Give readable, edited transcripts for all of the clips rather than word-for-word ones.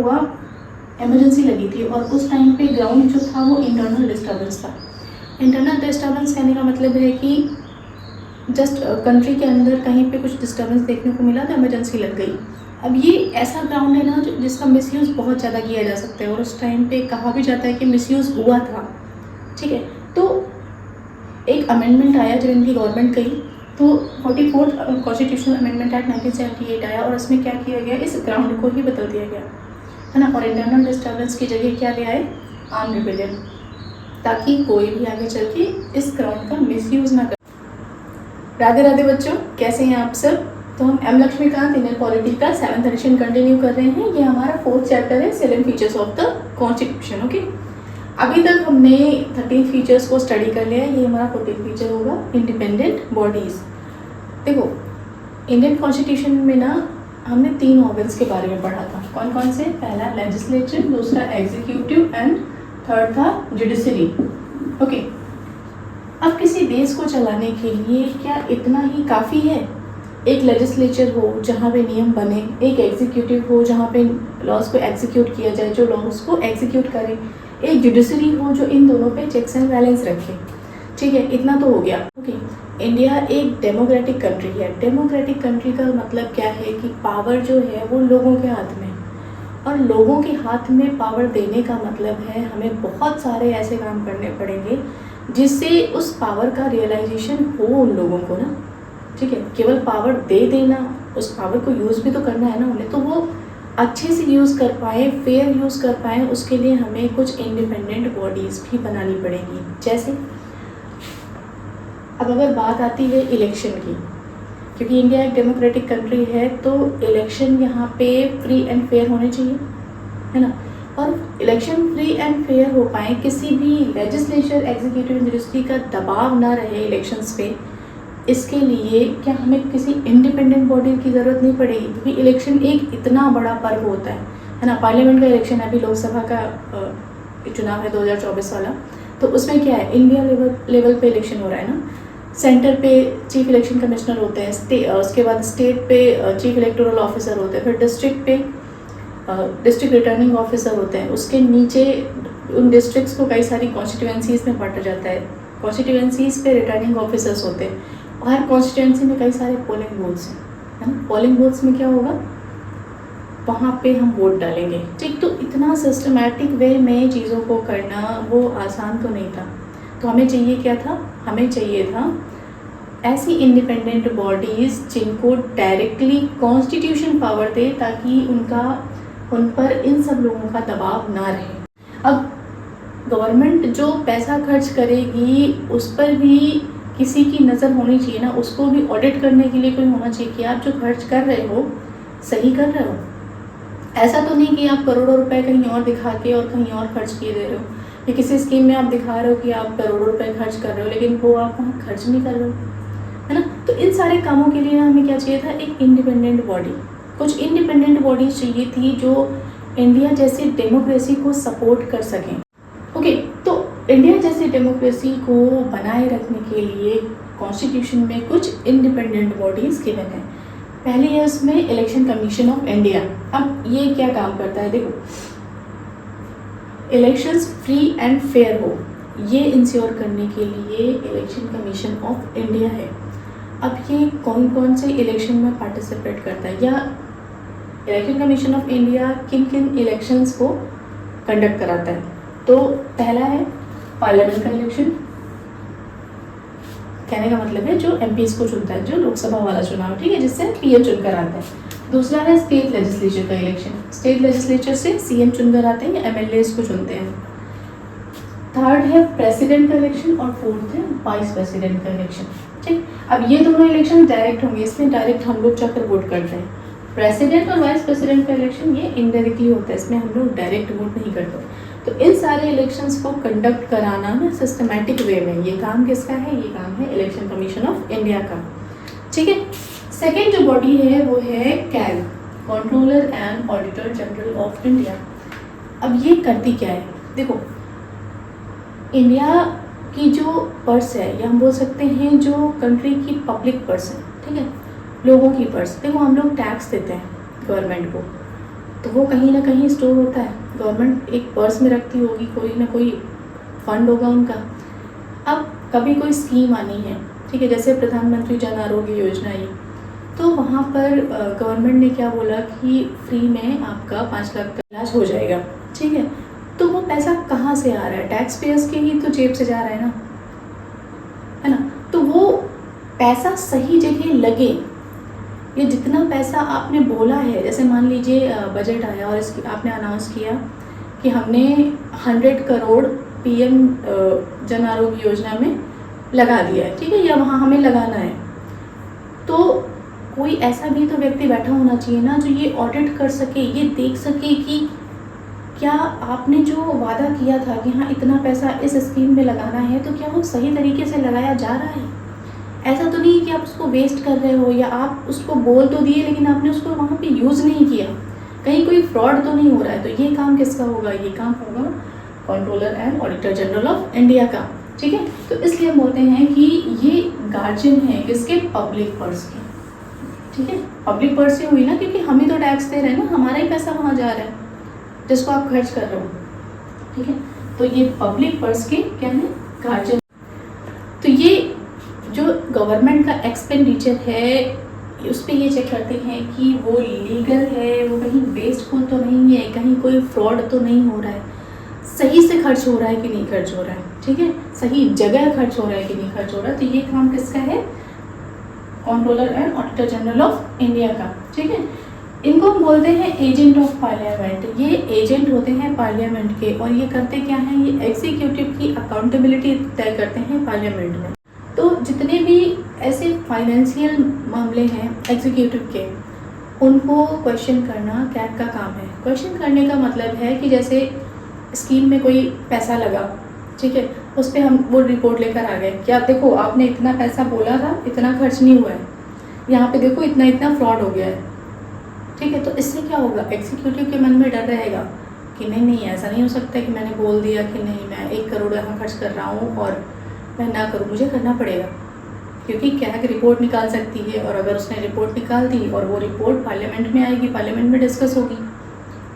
हुआ, इमरजेंसी लगी थी और उस टाइम पे ग्राउंड जो था वो इंटरनल डिस्टर्बेंस था। इंटरनल डिस्टर्बेंस कहने का मतलब है कि जस्ट कंट्री के अंदर कहीं पे कुछ डिस्टर्बेंस देखने को मिला तो इमरजेंसी लग गई। अब ये ऐसा ग्राउंड है ना जिसका मिसयूज़ बहुत ज़्यादा किया जा सकता है और उस टाइम पे कहा भी जाता है कि मिसयूज़ हुआ था। ठीक है, तो एक अमेंडमेंट आया जब इनकी गवर्नमेंट गई तो 44th कॉन्स्टिट्यूशनल अमेंडमेंट एक्ट 1978 आया और उसमें क्या किया गया, इस ग्राउंड को ही बदल दिया गया, है ना। और इंटरनल डिस्टर्बेंस की जगह क्या ले आए, आर्म रिबेलियन, ताकि कोई भी आगे चल के इस ग्राउंड का मिसयूज़ ना कर। राधे राधे बच्चों, कैसे हैं आप सब। तो हम एम लक्ष्मीकांत इंडियन पॉलिटी का 7th एडिशन कंटिन्यू कर रहे हैं। ये हमारा 4th चैप्टर है, salient features of the constitution. Okay, अभी तक हमने 13 फीचर्स को स्टडी कर लिया है। ये हमारा 14th फीचर होगा, इंडिपेंडेंट बॉडीज़। देखो, इंडियन कॉन्स्टिट्यूशन में ना हमने 3 ऑर्गन्स के बारे में पढ़ा था। कौन कौन से, पहला लेजिस्लेचर, दूसरा एग्जीक्यूटिव एंड थर्ड था जुडिशरी। ओके, अब किसी देश को चलाने के लिए क्या इतना ही काफ़ी है? एक लेजिस्लेचर हो जहाँ पे नियम बने, एक एग्जीक्यूटिव हो जहाँ पे लॉज को एग्जीक्यूट किया जाए, जो लॉज को एग्जीक्यूट करे, एक जुडिशरी हो जो इन दोनों पे चेक्स एंड बैलेंस रखे। ठीक है, इतना तो हो गया। ओके, इंडिया एक डेमोक्रेटिक कंट्री है। डेमोक्रेटिक कंट्री का मतलब क्या है कि पावर जो है वो लोगों के हाथ में, और लोगों के हाथ में पावर देने का मतलब है हमें बहुत सारे ऐसे काम करने पड़ेंगे जिससे उस पावर का रियलाइजेशन हो उन लोगों को ना। ठीक है, केवल पावर दे देना, उस पावर को यूज़ भी तो करना है ना उन्हें, तो वो अच्छे से यूज़ कर पाए, फेयर यूज़ कर पाए, उसके लिए हमें कुछ इंडिपेंडेंट बॉडीज़ भी बनानी पड़ेंगी। जैसे अब अगर बात आती है इलेक्शन की, क्योंकि इंडिया एक डेमोक्रेटिक कंट्री है तो इलेक्शन यहाँ पे फ्री एंड फेयर होने चाहिए, है ना। और इलेक्शन फ्री एंड फेयर हो पाए, किसी भी लेजिस्लेचर, एग्जीक्यूटिव, जुडिशरी का दबाव ना रहे इलेक्शंस पे, इसके लिए क्या हमें किसी इंडिपेंडेंट बॉडी की ज़रूरत नहीं पड़ेगी? क्योंकि इलेक्शन एक इतना बड़ा पर्व होता है ना। पार्लियामेंट का इलेक्शन है, अभी लोकसभा का चुनाव है 2024 वाला, तो उसमें क्या है, इंडिया लेवल पे इलेक्शन हो रहा है ना। सेंटर पे चीफ इलेक्शन कमिश्नर होते हैं, उसके बाद स्टेट पे चीफ इलेक्टोरल ऑफिसर होते हैं, फिर डिस्ट्रिक्ट पे डिस्ट्रिक्ट रिटर्निंग ऑफिसर होते हैं, उसके नीचे उन डिस्ट्रिक्ट्स को कई सारी कॉन्स्टिट्यूएंसीज़ में बांटा जाता है, कॉन्स्टिट्यूएंसीज़ पे रिटर्निंग ऑफिसर्स होते हैं, और हर कॉन्स्टिट्यूएंसी में कई सारे पोलिंग बूथ्स हैं, है ना। पोलिंग बूथ्स में क्या होगा, वहाँ पे हम वोट डालेंगे। ठीक, तो इतना सिस्टमैटिक वे में चीज़ों को करना वो आसान तो नहीं था। तो हमें चाहिए क्या था, हमें चाहिए था ऐसी इंडिपेंडेंट बॉडीज़ जिनको डायरेक्टली कॉन्स्टिट्यूशन पावर दे, ताकि उन पर इन सब लोगों का दबाव ना रहे। अब गवर्नमेंट जो पैसा खर्च करेगी उस पर भी किसी की नज़र होनी चाहिए ना, उसको भी ऑडिट करने के लिए कोई होना चाहिए कि आप जो खर्च कर रहे हो सही कर रहे हो। ऐसा तो नहीं कि आप करोड़ों रुपए कहीं और दिखा के और कहीं और खर्च किए दे रहे हो, या किसी स्कीम में आप दिखा रहे हो कि आप करोड़ों रुपए खर्च कर रहे हो लेकिन वो आप वहाँ खर्च नहीं कर रहे हो, है ना। तो इन सारे कामों के लिए हमें क्या चाहिए था, एक इंडिपेंडेंट बॉडी। कुछ इंडिपेंडेंट बॉडी चाहिए थी जो इंडिया जैसी डेमोक्रेसी को सपोर्ट कर सकें। ओके, तो इंडिया जैसी डेमोक्रेसी को बनाए रखने के लिए कॉन्स्टिट्यूशन में कुछ इंडिपेंडेंट बॉडीज़ गिवन है। पहली है उसमें इलेक्शन कमीशन ऑफ इंडिया। अब ये क्या काम करता है, देखो, इलेक्शंस फ्री एंड फेयर हो ये इंश्योर करने के लिए इलेक्शन कमीशन ऑफ इंडिया है। अब ये कौन कौन से इलेक्शन में पार्टिसिपेट करता है, या इलेक्शन कमीशन ऑफ इंडिया किन किन इलेक्शंस को कंडक्ट कराता है। तो पहला है पार्लियामेंट का इलेक्शन, कहने का मतलब है जो एमपीज को चुनता है, जो लोकसभा वाला चुनाव, ठीक है, जिससे पीएम चुनकर आता है। दूसरा है स्टेट लेजिस्लेचर का इलेक्शन, स्टेट लेजिस्लेचर से सीएम चुनकर आते हैं या एमएलएस को चुनते हैं। थर्ड है प्रेसिडेंट का इलेक्शन, और फोर्थ है वाइस प्रेसिडेंट का इलेक्शन। ठीक, अब ये दोनों इलेक्शन डायरेक्ट होंगे, इसमें डायरेक्ट हम लोग जाकर वोट करते हैं। प्रेसिडेंट और वाइस प्रेसिडेंट का इलेक्शन ये इनडायरेक्टली होता है, इसमें हम लोग डायरेक्ट वोट नहीं करते। तो इन सारे इलेक्शंस को कंडक्ट कराना ना सिस्टमैटिक वे में, ये काम किसका है, ये काम है इलेक्शन कमीशन ऑफ इंडिया का। ठीक है, सेकेंड जो बॉडी है वो है CAG, controller and auditor general of India. अब ये करती क्या है, देखो, इंडिया की जो पर्स है, या हम बोल सकते हैं जो कंट्री की पब्लिक पर्स है, ठीक है, लोगों की पर्स। देखो, हम लोग टैक्स देते हैं गवर्नमेंट को, तो वो कहीं ना कहीं स्टोर होता है, गवर्नमेंट एक पर्स में रखती होगी, कोई ना कोई फंड होगा उनका। अब कभी कोई स्कीम आनी है, ठीक है, जैसे प्रधानमंत्री जन आरोग्य योजना ये, तो वहाँ पर गवर्नमेंट ने क्या बोला कि फ्री में आपका 5 लाख का इलाज हो जाएगा, ठीक है। तो वो पैसा कहाँ से आ रहा है? टैक्स पेयर्स के ही तो जेब से जा रहा है ना, है ना। तो वो पैसा सही जगह लगे, ये जितना पैसा आपने बोला है, जैसे मान लीजिए बजट आया और इसकी आपने अनाउंस किया कि हमने 100 करोड़ PM जन आरोग्य योजना में लगा दिया है, ठीक है, या वहाँ हमें लगाना है, तो कोई ऐसा भी तो व्यक्ति बैठा होना चाहिए ना जो ये ऑडिट कर सके, ये देख सके कि क्या आपने जो वादा किया था कि हाँ इतना पैसा इस स्कीम में लगाना है, तो क्या वो सही तरीके से लगाया जा रहा है। ऐसा तो नहीं कि आप उसको वेस्ट कर रहे हो, या आप उसको बोल तो दिए लेकिन आपने उसको वहाँ पे यूज़ नहीं किया, कहीं कोई फ्रॉड तो नहीं हो रहा है। तो ये काम किसका होगा? ये काम होगा controller and auditor general of India का, ठीक है। तो इसलिए हम बोलते हैं कि ये गार्जियन है किसके? पब्लिक पर्स के, ठीक है। पब्लिक पर्स से हुई ना, क्योंकि हम ही तो टैक्स दे रहे हैं ना, हमारा ही पैसा वहाँ जा रहा है जिसको आप खर्च कर रहे हो, ठीक है। तो ये पब्लिक पर्स के क्या है? गार्जियन। तो ये जो गवर्नमेंट का एक्सपेंडिचर है, उस पर ये चेक करते हैं कि वो लीगल है, वो कहीं वेस्टफुल तो नहीं है, कहीं कोई फ्रॉड तो नहीं हो रहा है, सही से खर्च हो रहा है कि नहीं खर्च हो रहा है, ठीक है, सही जगह खर्च हो रहा है कि नहीं खर्च हो रहा है। तो ये काम किसका है? Controller and auditor general of India का, ठीक है। इनको हम बोलते हैं एजेंट ऑफ पार्लियामेंट। ये एजेंट होते हैं पार्लियामेंट के, और ये करते क्या हैं? ये एग्जीक्यूटिव की अकाउंटेबिलिटी तय करते हैं पार्लियामेंट में। तो जितने भी ऐसे फाइनेंशियल मामले हैं एग्जीक्यूटिव के, उनको क्वेश्चन करना कैग का काम है। क्वेश्चन करने का मतलब है कि जैसे स्कीम में कोई पैसा लगा, ठीक है, उस पर हम वो रिपोर्ट लेकर आ गए कि आप देखो आपने इतना पैसा बोला था, इतना खर्च नहीं हुआ है, यहाँ पे देखो इतना इतना फ्रॉड हो गया है, ठीक है। तो इससे क्या होगा? एग्जीक्यूटिव के मन में डर रहेगा कि नहीं ऐसा नहीं हो सकता कि मैंने बोल दिया कि नहीं मैं 1 करोड़ यहाँ खर्च कर रहा हूँ और मैं ना करूँ, मुझे करना पड़ेगा, क्योंकि कैग रिपोर्ट निकाल सकती है, और अगर उसने रिपोर्ट निकाल दी और वो रिपोर्ट पार्लियामेंट में आएगी, पार्लियामेंट में डिस्कस होगी,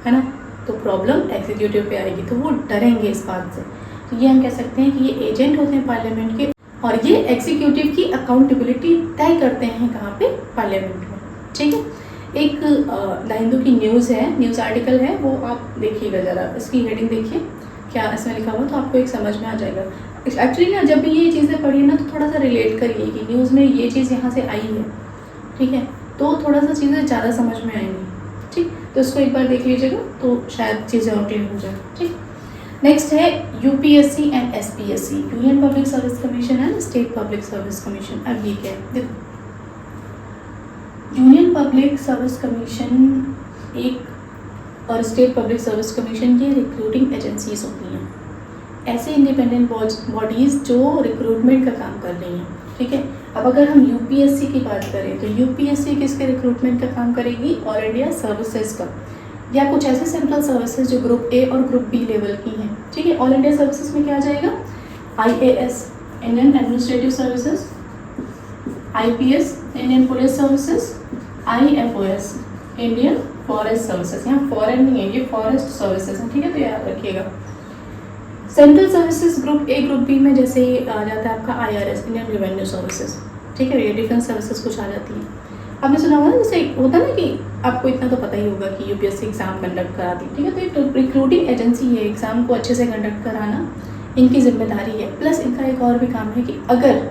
है ना, तो प्रॉब्लम एग्जीक्यूटिव पे आएगी, तो वो डरेंगे इस बात से। तो ये हम कह सकते हैं कि ये एजेंट होते हैं पार्लियामेंट के, और ये एग्जीक्यूटिव की अकाउंटेबिलिटी तय करते हैं कहाँ पे? पार्लियामेंट में, ठीक है। एक द हिंदू की न्यूज़ है, न्यूज़ आर्टिकल है, वो आप देखिएगा ज़रा, इसकी हेडिंग देखिए क्या इसमें लिखा हुआ, तो आपको एक समझ में आ जाएगा। एक्चुअली ना जब भी ये चीज़ें पढ़ी ना तो थोड़ा सा रिलेट करिए कि न्यूज़ में ये चीज़ यहाँ से आई है, ठीक है, तो थोड़ा सा चीज़ें ज़्यादा समझ में आएंगी, ठीक। तो इसको एक बार देख लीजिएगा तो शायद चीज़ें और क्लियर हो जाए, ठीक। नेक्स्ट है UPSC and SPSC, union public service commission and state public service commission. अब ये क्या है? देखो, यूनियन पब्लिक सर्विस कमीशन एक और स्टेट पब्लिक सर्विस कमीशन ये रिक्रूटिंग एजेंसीज होती हैं, ऐसे इंडिपेंडेंट बॉडीज़ जो रिक्रूटमेंट का काम कर रही हैं, ठीक है। अब अगर हम UPSC की बात करें तो UPSC किसके रिक्रूटमेंट का काम करेगी? ऑल इंडिया सर्विसेज का, या कुछ ऐसे सेंट्रल सर्विसेज जो ग्रुप A और ग्रुप B लेवल की हैं, ठीक है। ऑल इंडिया सर्विसेज में क्या आ जाएगा? IAS Indian administrative services, IPS Indian police services, IFOS Indian forest services, यहाँ फॉरेन नहीं है, ये फॉरेस्ट सर्विसेज है, ठीक है, तो याद रखिएगा। Central services group A group B में जैसे आ जाता है आपका IRS इंडियन रेवेन्यू सर्विसेज, ठीक है, ये डिफेंस सर्विसेज कुछ आ जाती है। आपने सुना होगा ना, जैसे होता है ना कि आपको इतना तो पता ही होगा कि UPSC एग्ज़ाम कंडक्ट कराती है, ठीक है, तो एक रिक्रूटिंग एजेंसी है, एग्ज़ाम को अच्छे से कंडक्ट कराना इनकी जिम्मेदारी है। प्लस इनका एक और भी काम है कि अगर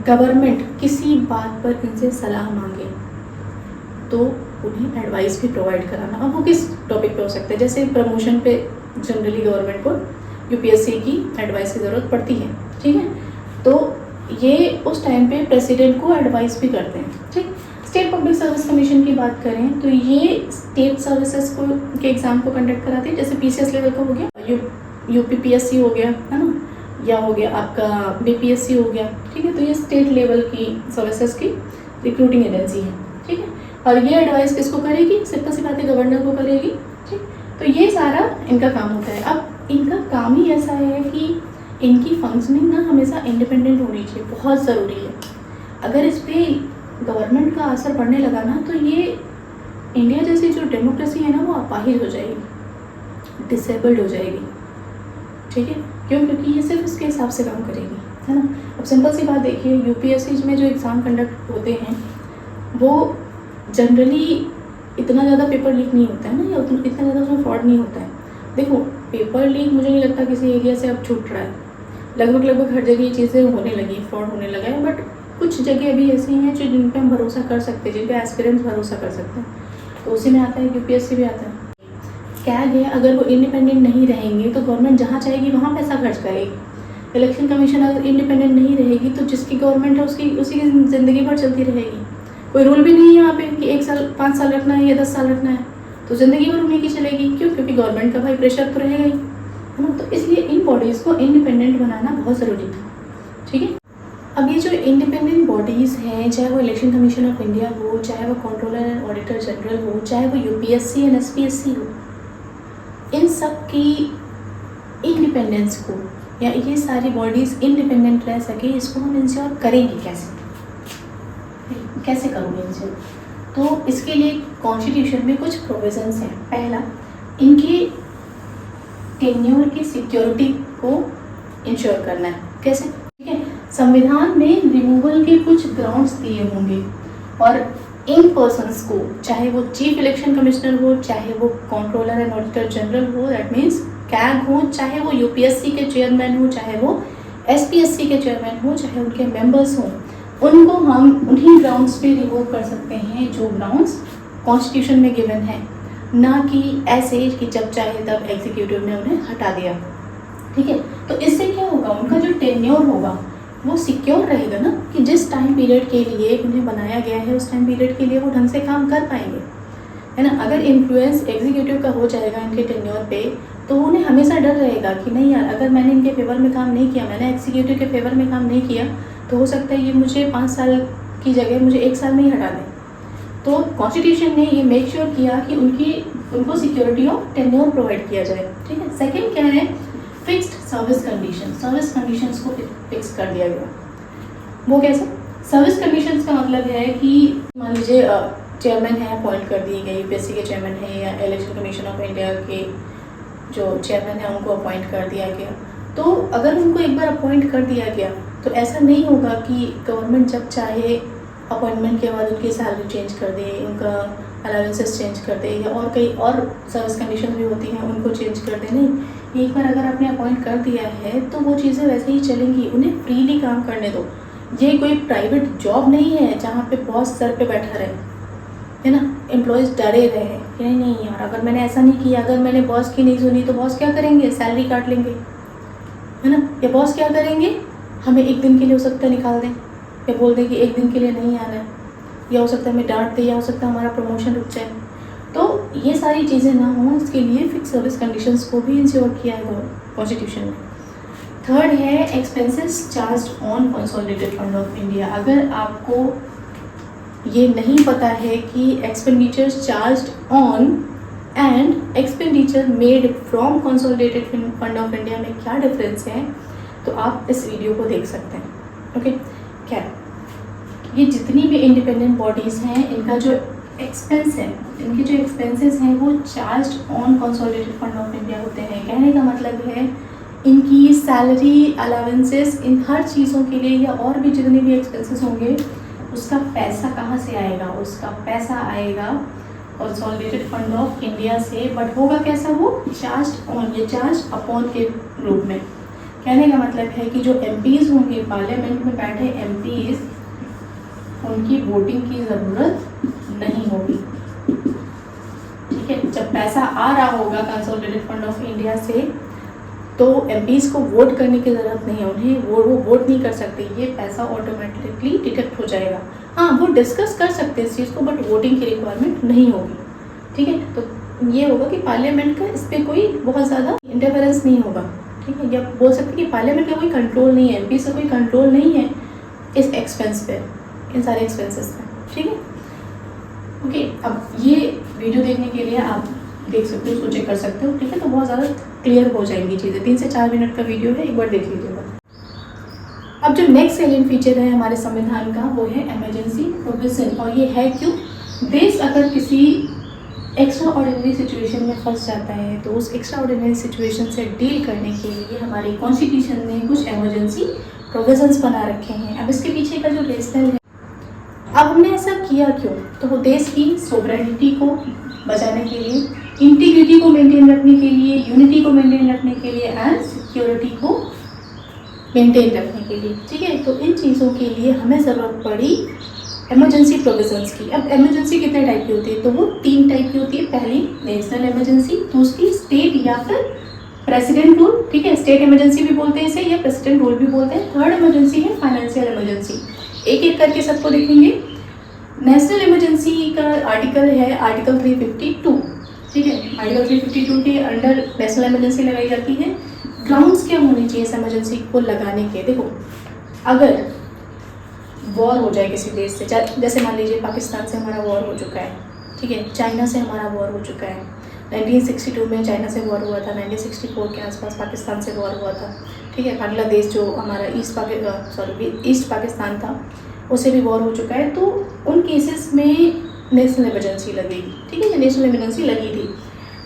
गवर्नमेंट किसी बात पर इनसे सलाह मांगे तो उन्हें एडवाइस भी प्रोवाइड कराना। अब वो किस टॉपिक पे हो सकता है? जैसे प्रमोशन पे जनरली गवर्नमेंट को UPSC की एडवाइस की ज़रूरत पड़ती है, ठीक है, तो ये उस टाइम पे प्रेसिडेंट को एडवाइस भी करते हैं, ठीक। स्टेट पब्लिक सर्विस कमीशन की बात करें तो ये स्टेट सर्विसेज को के एग्ज़ाम को कंडक्ट कराते हैं, जैसे PCS लेवल का हो गया, UPPSC हो गया, है ना, या हो गया आपका BPSC हो गया, ठीक है। तो ये स्टेट लेवल की सर्विसेज की रिक्रूटिंग एजेंसी है, ठीक है, और ये एडवाइस किसको करेगी? सिंपल सी बात है, गवर्नर को करेगी, ठीक। तो ये सारा इनका काम होता है। अब इनका काम ही ऐसा है कि इनकी फंक्शनिंग ना हमेशा इंडिपेंडेंट होनी चाहिए, बहुत ज़रूरी है। अगर इस पर गवर्नमेंट का असर पड़ने लगा ना तो ये इंडिया जैसी जो डेमोक्रेसी है ना वो अपाहिज हो जाएगी, डिसेबल्ड हो जाएगी। ठीक है, क्यों? क्योंकि ये सिर्फ उसके हिसाब से काम करेगी, है ना। अब सिंपल सी बात देखिए, यूपीएससी में जो एग्ज़ाम कंडक्ट होते हैं वो जनरली इतना ज़्यादा पेपर लीक नहीं होता है ना, या इतना ज़्यादा उसमें फ्रॉड नहीं होता है। देखो, पेपर लीक मुझे नहीं लगता किसी एरिया से अब छूट रहा है, लगभग हर जगह ये चीज़ें होने लगी, फ्रॉड होने लगा है। बट कुछ जगह अभी ऐसी हैं जो जिन पे हम भरोसा कर सकते हैं, जिन पे एस्पिरेंट्स भरोसा कर सकते हैं, तो उसी में आता है यूपीएससी भी आता है। कैग है, अगर वो इंडिपेंडेंट नहीं रहेंगे तो गवर्नमेंट जहाँ चाहेगी वहाँ पैसा खर्च करेगी। इलेक्शन कमीशन अगर इंडिपेंडेंट नहीं रहेगी तो जिसकी गवर्नमेंट है उसी की ज़िंदगी भर चलती रहेगी। कोई रूल भी नहीं है यहाँ पे कि 1 साल 5 साल रखना है या 10 साल रखना है, तो ज़िंदगी भर उन्हीं की चलेगी। क्यों? क्योंकि गवर्नमेंट का भाई प्रेशर तो रहेगा ही, है ना। तो इसलिए इन बॉडीज़ को इंडिपेंडेंट बनाना बहुत ज़रूरी था। ठीक है, अब ये जो इंडिपेंडेंट बॉडीज़ हैं, चाहे वो इलेक्शन कमीशन ऑफ इंडिया हो, चाहे वो कंट्रोलर एंड ऑडिटर जनरल हो, चाहे वो यूपीएससी एंड एसपीएससी हो, इन सब की इंडिपेंडेंस को, या ये सारी बॉडीज़ इंडिपेंडेंट रह सके, इसको हम इंश्योर करेंगे कैसे करोगे इंश्योर? तो इसके लिए कॉन्स्टिट्यूशन में कुछ प्रोविजंस हैं। पहला, इनकी टेन्योर की सिक्योरिटी को इंश्योर करना है। कैसे? ठीक है, संविधान में रिमूवल के कुछ ग्राउंड्स दिए होंगे और इन पर्सन्स को, चाहे वो चीफ इलेक्शन कमिश्नर हो, चाहे वो कंट्रोलर एंड ऑडिटर जनरल हो, दैट मीन्स कैग हो, चाहे वो यूपीएससी के चेयरमैन हो, चाहे वो एसपीएससी के चेयरमैन हो, चाहे उनके मेंबर्स हों, उनको हम उन्हीं ग्राउंड्स पे रिवोक कर सकते हैं जो ग्राउंड्स कॉन्स्टिट्यूशन में गिवन है, ना कि ऐसे कि जब चाहे तब एग्जीक्यूटिव ने उन्हें हटा दिया। ठीक है, तो इससे क्या होगा, उनका जो टेन्योर होगा वो सिक्योर रहेगा ना, कि जिस टाइम पीरियड के लिए उन्हें बनाया गया है उस टाइम पीरियड के लिए वो ढंग से काम कर पाएंगे, है ना। अगर इन्फ्लुएंस एग्जीक्यूटिव का हो जाएगा इनके टेन्योर पे, तो उन्हें हमेशा डर रहेगा कि नहीं यार, अगर मैंने इनके फेवर में काम नहीं किया, मैंने एग्जीक्यूटिव के फेवर में काम नहीं किया, तो हो सकता है ये मुझे 5 साल की जगह मुझे 1 साल में ही हटा दें। तो कॉन्स्टिट्यूशन ने ये मेक श्योर किया कि उनको सिक्योरिटी ऑफ टेन्योर प्रोवाइड किया जाए। ठीक है, सेकेंड क्या है, fixed service condition. Service conditions को फिक्स कर दिया गया। वो कैसे? सर्विस कंडीशंस का मतलब है कि मान लीजिए चेयरमैन है, अपॉइंट कर दिए गए, यूपीएससी के चेयरमैन है या इलेक्शन कमीशन ऑफ इंडिया के जो चेयरमैन है उनको अपॉइंट कर दिया गया। तो अगर उनको एक बार अपॉइंट कर दिया गया तो ऐसा नहीं होगा कि गवर्नमेंट जब चाहे अपॉइंटमेंट के बाद उनकी सैलरी चेंज कर दे, उनका अलाउंसेस चेंज कर दे, या और कई और सर्विस कंडीशन भी होती हैं उनको चेंज कर दे। नहीं, एक बार अगर आपने अपॉइंट कर दिया है तो वो चीज़ें वैसे ही चलेंगी, उन्हें फ्रीली काम करने दो। ये कोई प्राइवेट जॉब नहीं है जहाँ पे बॉस सर पे बैठा रहे, है ना, एम्प्लॉयज़ डरे रहे कि नहीं यार, अगर मैंने ऐसा नहीं किया, अगर मैंने बॉस की नहीं सुनी तो बॉस क्या करेंगे, सैलरी काट लेंगे, है ना। या बॉस क्या करेंगे, हमें 1 दिन के लिए हो सकता है निकाल दें, या बोल दें कि 1 दिन के लिए नहीं आना है, या हो सकता है हमें डांट दे, या हो सकता है हमारा प्रमोशन रुक जाए। तो ये सारी चीज़ें ना हों, इसके लिए फिक्स सर्विस कंडीशंस को भी इंश्योर किया है कॉन्स्टिट्यूशन में। थर्ड है expenses charged on consolidated fund of India. अगर आपको ये नहीं पता है कि expenditures charged on and expenditure made from consolidated fund of India में क्या डिफरेंस है, तो आप इस वीडियो को देख सकते हैं। ओके, क्या ये जितनी भी इंडिपेंडेंट बॉडीज़ हैं, इनका जो एक्सपेंस है, इनके जो एक्सपेंसेस हैं वो charged on consolidated fund of India होते हैं। कहने का मतलब है इनकी सैलरी, अलाउंसेस, इन हर चीज़ों के लिए या और भी जितने भी एक्सपेंसेस होंगे उसका पैसा कहाँ से आएगा, उसका पैसा आएगा कंसोलिडेटेड फंड ऑफ इंडिया से। बट होगा कैसा, वो चार्ज्ड ऑन, ये चार्ज अपॉन के रूप में। कहने का मतलब है कि जो एमपीज़ होंगे, पार्लियामेंट में बैठे एमपीज़, उनकी वोटिंग की ज़रूरत नहीं होगी। ठीक है, जब पैसा आ रहा होगा कंसोलिडेटेड फंड ऑफ इंडिया से तो एमपीज़ को वोट करने की ज़रूरत नहीं है, उन्हें वो वोट नहीं कर सकते, ये पैसा ऑटोमेटिकली डिटेक्ट हो जाएगा। हाँ, वो डिस्कस कर सकते हैं इस चीज़ को, बट वोटिंग की रिक्वायरमेंट नहीं होगी। ठीक है, तो ये होगा कि पार्लियामेंट का इस पर कोई बहुत ज़्यादा इंटरफेरेंस नहीं होगा। ठीक है, या बोल सकते कि पार्लियामेंट का कोई कंट्रोल नहीं है, एमपी से कोई कंट्रोल नहीं है इस एक्सपेंस पे, इन सारे एक्सपेंसेस पे। ठीक है, ओके, अब ये वीडियो देखने के लिए आप देख सकते हो, उसको चेक कर सकते हो। ठीक है, तो बहुत ज़्यादा क्लियर हो जाएंगी चीज़ें। 3 से 4 मिनट का वीडियो है, एक बार देख लीजिएगा। अब जो नेक्स्ट सेलिएंट फीचर है हमारे संविधान का वो है इमरजेंसी प्रोविजन। और ये है क्यों, देश अगर किसी एक्स्ट्रा ऑर्डिनरी सिचुएशन में फंस जाता है, तो उस एक्स्ट्रा ऑर्डिनरी सिचुएशन से डील करने के लिए हमारे कॉन्स्टिट्यूशन ने कुछ इमरजेंसी प्रोविजंस बना रखे हैं। अब इसके पीछे का जो रेशनल है, अब हमने ऐसा किया क्यों? तो वो देश की सोवरेनिटी को बचाने के लिए, इंटीग्रिटी को मेंटेन रखने के लिए, यूनिटी को मेंटेन रखने के लिए एंड सिक्योरिटी को मेंटेन रखने के लिए। ठीक है, तो इन चीज़ों के लिए हमें ज़रूरत पड़ी इमरजेंसी प्रोविजंस की। अब इमरजेंसी कितने टाइप की होती है? तो वो 3 टाइप की होती है। पहली नेशनल इमरजेंसी, दूसरी स्टेट या फिर प्रेसिडेंट रूल। ठीक है, स्टेट इमरजेंसी भी बोलते हैं इसे या प्रेसिडेंट रूल भी बोलते हैं। थर्ड इमरजेंसी है फाइनेंशियल इमरजेंसी। एक एक करके सबको देखेंगे। नेशनल इमरजेंसी का आर्टिकल है आर्टिकल 352। ठीक है, आर्टिकल 352 के अंडर नेशनल इमरजेंसी लगाई जाती है। ग्राउंड्स क्या होने चाहिए इस इमरजेंसी को लगाने के? देखो, अगर वॉर हो जाए किसी देश से, जैसे मान लीजिए पाकिस्तान से हमारा वॉर हो चुका है, ठीक है, चाइना से हमारा वॉर हो चुका है। 1962 में चाइना से वॉर हुआ था, 1964 के आसपास पाकिस्तान से वॉर हुआ था। ठीक है, अगला देश जो हमारा ईस्ट पाकिस्तान था, उससे भी वॉर हो चुका है। तो उन केसेस में नेशनल इमरजेंसी लगेगी। ठीक है, नेशनल इमरजेंसी लगी थी।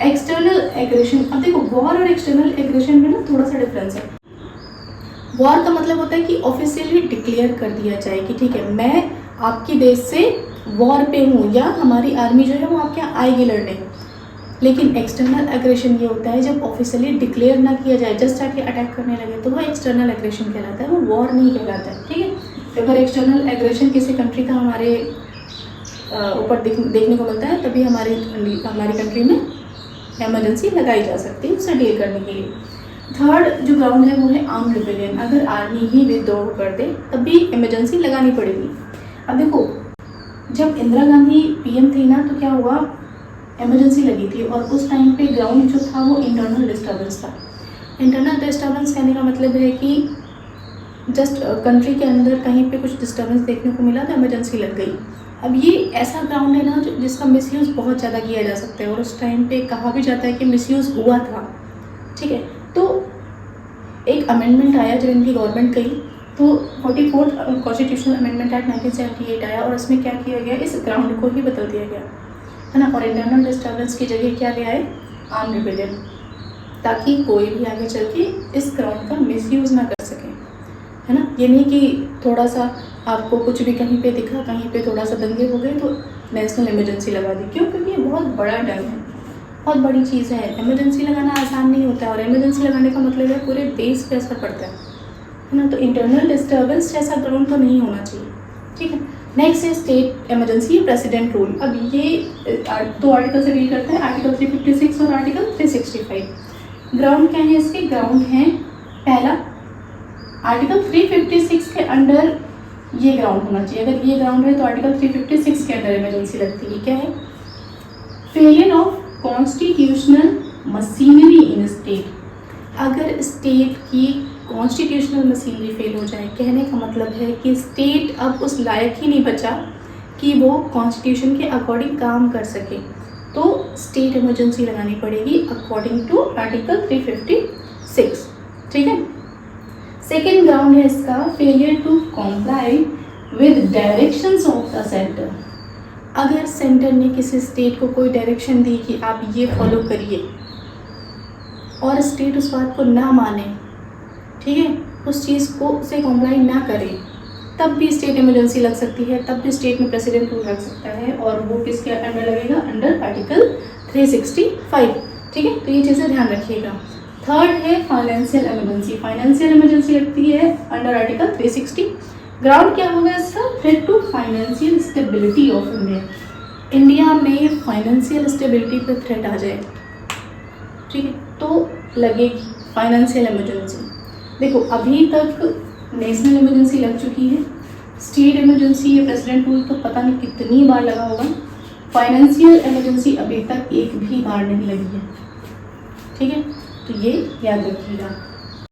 एक्सटर्नल एग्रेशन, अब देखो वॉर और एक्सटर्नल एग्रेशन में ना थोड़ा सा डिफरेंस है। वॉर का मतलब होता है कि ऑफिशियली डिक्लेयर कर दिया जाए कि ठीक है, मैं आपके देश से वॉर पे हूँ या हमारी आर्मी जो है वो आपके यहाँ आएगी लड़ने। लेकिन एक्सटर्नल एग्रेशन ये होता है जब ऑफिशियली डिक्लेयर ना किया जाए, जस्ट आके अटैक करने लगे, तो वो एक्सटर्नल एग्रेशन कहलाता है, वो वॉर नहीं कहलाता है। ठीक है, तो अगर एक्सटर्नल एग्रेशन किसी कंट्री का हमारे ऊपर देखने को मिलता है, तभी हमारी कंट्री में इमरजेंसी लगाई जा सकती है उससे डील करने के लिए। थर्ड जो ग्राउंड है वो है आर्म रिबेलियन। अगर आर्मी ही विद्रोह कर दे तब भी इमरजेंसी लगानी पड़ेगी। अब देखो, जब इंदिरा गांधी पीएम थी ना, तो क्या हुआ, इमरजेंसी लगी थी और उस टाइम पे ग्राउंड जो था वो इंटरनल डिस्टर्बेंस था। इंटरनल डिस्टर्बेंस कहने का मतलब है कि जस्ट कंट्री के अंदर कहीं पे कुछ डिस्टर्बेंस देखने को मिला तो इमरजेंसी लग गई। अब ये ऐसा ग्राउंड है ना जिसका मिसयूज़ बहुत ज़्यादा किया जा सकता है और उस टाइम पे कहा भी जाता है कि मिसयूज़ हुआ था। ठीक है, तो एक अमेंडमेंट आया जब इनकी गवर्नमेंट गई, तो 44th कॉन्स्टिट्यूशनल अमेंडमेंट एक्ट 1978 आया और इसमें क्या किया गया, इस ग्राउंड को ही बदल दिया गया, है ना। और इंटरनल डिस्टर्बेंस की जगह क्या ले आए, आर्म रिबेलियन, ताकि कोई भी आगे चल के इस ग्राउंड का मिसयूज़ ना कर सके, है ना। ये नहीं कि थोड़ा सा आपको कुछ भी कहीं पे दिखा, कहीं पे थोड़ा सा दंगे हो गए तो नेशनल इमरजेंसी लगा दी। क्यों? क्योंकि ये बहुत बड़ा डंग है, बहुत बड़ी चीज़ है। इमरजेंसी लगाना आसान नहीं होता है और इमरजेंसी लगाने का मतलब है पूरे देश पे असर पड़ता है ना। तो इंटरनल डिस्टर्बेंस जैसा ग्राउंड तो नहीं होना चाहिए। ठीक है, नेक्स्ट है स्टेट इमरजेंसी, प्रेसिडेंट रूल। अब ये 2 आर्टिकल से डील करते हैं, आर्टिकल 356 और आर्टिकल 365। ग्राउंड क्या है इसके? ग्राउंड है, पहला आर्टिकल 356 के अंडर ये ग्राउंड होना चाहिए। अगर ये ग्राउंड है तो आर्टिकल 356 के अंडर इमरजेंसी लगती है। क्या है? Failure of constitutional machinery in state. अगर स्टेट की कॉन्स्टिट्यूशनल मशीनरी फेल हो जाए, कहने का मतलब है कि स्टेट अब उस लायक ही नहीं बचा कि वो कॉन्स्टिट्यूशन के अकॉर्डिंग काम कर सके, तो स्टेट इमरजेंसी लगानी पड़ेगी अकॉर्डिंग टू आर्टिकल 356। ठीक है, सेकेंड ग्राउंड है इसका failure to comply with directions of the centre. अगर सेंटर ने किसी स्टेट को कोई डायरेक्शन दी कि आप ये फॉलो करिए और स्टेट उस बात को ना माने, ठीक है, उस चीज़ को से कॉम्प्लाई ना करे, तब भी स्टेट इमरजेंसी लग सकती है, तब भी स्टेट में प्रेसिडेंट रूल लग सकता है और वो किसके अंडर लगेगा? Under article 365। ठीक है, तो ये चीज़ें ध्यान रखिएगा। थर्ड है फाइनेंशियल इमरजेंसी। फाइनेंशियल इमरजेंसी लगती है अंडर आर्टिकल 360। ग्राउंड क्या होगा इसका? Threat to financial stability of India. India में फाइनेंशियल स्टेबिलिटी पे थ्रेट आ जाए, ठीक है, तो लगेगी फाइनेंशियल इमरजेंसी। देखो, अभी तक नेशनल इमरजेंसी लग चुकी है, स्टेट इमरजेंसी या प्रेसिडेंट रूल तो पता नहीं कितनी बार लगा होगा, फाइनेंशियल इमरजेंसी अभी तक एक भी बार नहीं लगी है। ठीक है, तो ये याद रखिएगा।